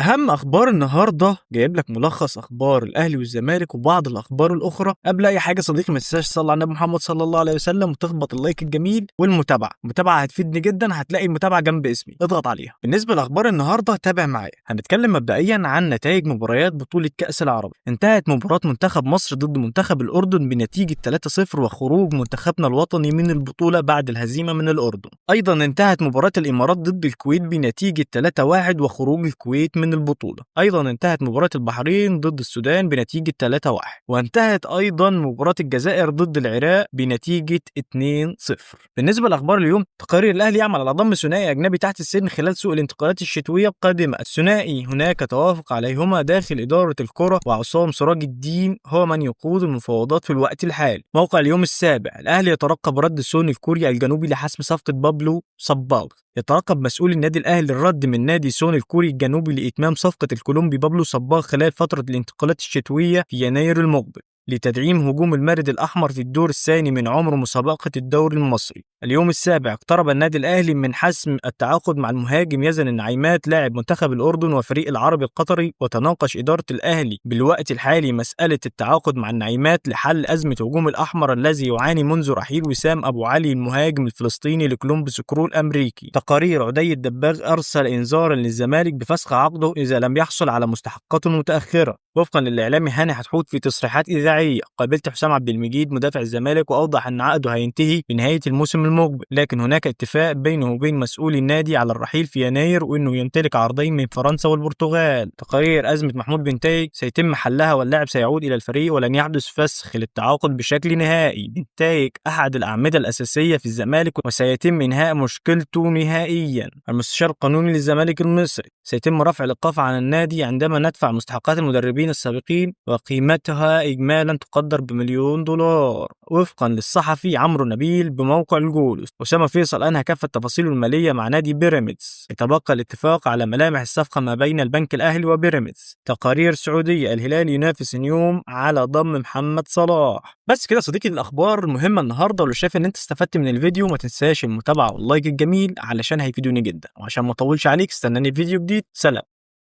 أهم أخبار النهاردة جايب لك ملخص أخبار الأهلي والزمالك وبعض الأخبار الأخرى. قبل أي حاجة صديقي ما تنساش تصلي على النبي محمد صلى الله عليه وسلم وتخبط اللايك الجميل والمتابعة. المتابعة هتفيدني جدا، هتلاقي المتابعة جنب اسمي اضغط عليها. بالنسبة لأخبار النهاردة تابع معايا. هنتكلم مبدئيا عن نتائج مباريات بطولة كأس العرب. انتهت مباراة منتخب مصر ضد منتخب الأردن بنتيجة 3-0 وخروج منتخبنا الوطني من البطولة بعد الهزيمة من الأردن. أيضا انتهت مباراة الإمارات ضد الكويت بنتيجة 3-1 وخروج الكويت من البطولة. أيضا انتهت مباراة البحرين ضد السودان بنتيجة 3-1. وانتهت أيضا مباراة الجزائر ضد العراق بنتيجة 2-0. بالنسبة لأخبار اليوم، تقارير الأهلي يعمل على ضم ثنائي أجنبي تحت السن خلال سوق الانتقالات الشتوية القادمة. الثنائي هناك توافق عليهما داخل إدارة الكرة، وعصام سراج الدين هو من يقود المفاوضات في الوقت الحالي. موقع اليوم السابع، الأهلي يترقب رد سوني الكوري الجنوبي لحسم صفقة بابلو صباغ. يترقب مسؤول النادي الأهلي الرد من نادي سوني الكوري الجنوبي لإتمام صفقة الكولومبي بابلو صباغ خلال فترة الانتقالات الشتوية في يناير المقبل لتدعيم هجوم المارد الأحمر في الدور الثاني من عمر مسابقة الدوري المصري. اليوم السابع، اقترب النادي الأهلي من حسم التعاقد مع المهاجم يزن النعيمات لاعب منتخب الأردن وفريق العربي القطري. وتناقش إدارة الأهلي بالوقت الحالي مسألة التعاقد مع النعيمات لحل أزمة هجوم الأحمر الذي يعاني منذ رحيل وسام أبو علي المهاجم الفلسطيني لكولومبوس كرو الأمريكي. تقارير عدي الدباغ أرسل إنذارا للزمالك بفسخ عقده إذا لم يحصل على مستحقاته متأخرة. وفقا للإعلامي هاني حتحوت في تصريحات إذاعية، قابلت حسام عبد المجيد مدافع الزمالك وأوضح أن عقده هينتهي بنهاية الموسم المقبل، لكن هناك اتفاق بينه وبين مسؤولي النادي على الرحيل في يناير وأنه يمتلك عرضين من فرنسا والبرتغال. تقارير أزمة محمود بن تايج سيتم حلها واللاعب سيعود إلى الفريق ولن يحدث فسخ للتعاقد بشكل نهائي. بن تايج أحد الأعمدة الأساسية في الزمالك وسيتم إنهاء مشكلته نهائيا. المستشار القانوني للزمالك المصري، سيتم رفع الإيقاف عن النادي عندما ندفع مستحقات المدربين السابقين وقيمتها إجمالا تقدر ب1,000,000 دولار. وفقا للصحفي عمرو نبيل بموقع الجول، أسامة فيصل أنهى كافة تفاصيله المالية مع نادي بيراميدز. يتبقى الاتفاق على ملامح الصفقة ما بين البنك الأهلي وبيراميدز. تقارير سعودية، الهلال ينافس اليوم على ضم محمد صلاح. بس كده صديقي، الأخبار المهمة النهاردة، ولو شايف إن أنت استفدت من الفيديو ما تنساش المتابعة واللايك الجميل علشان هيفيدوني جدا. وعشان ما أطولش عليك، استناني في فيديو جديد. سلام.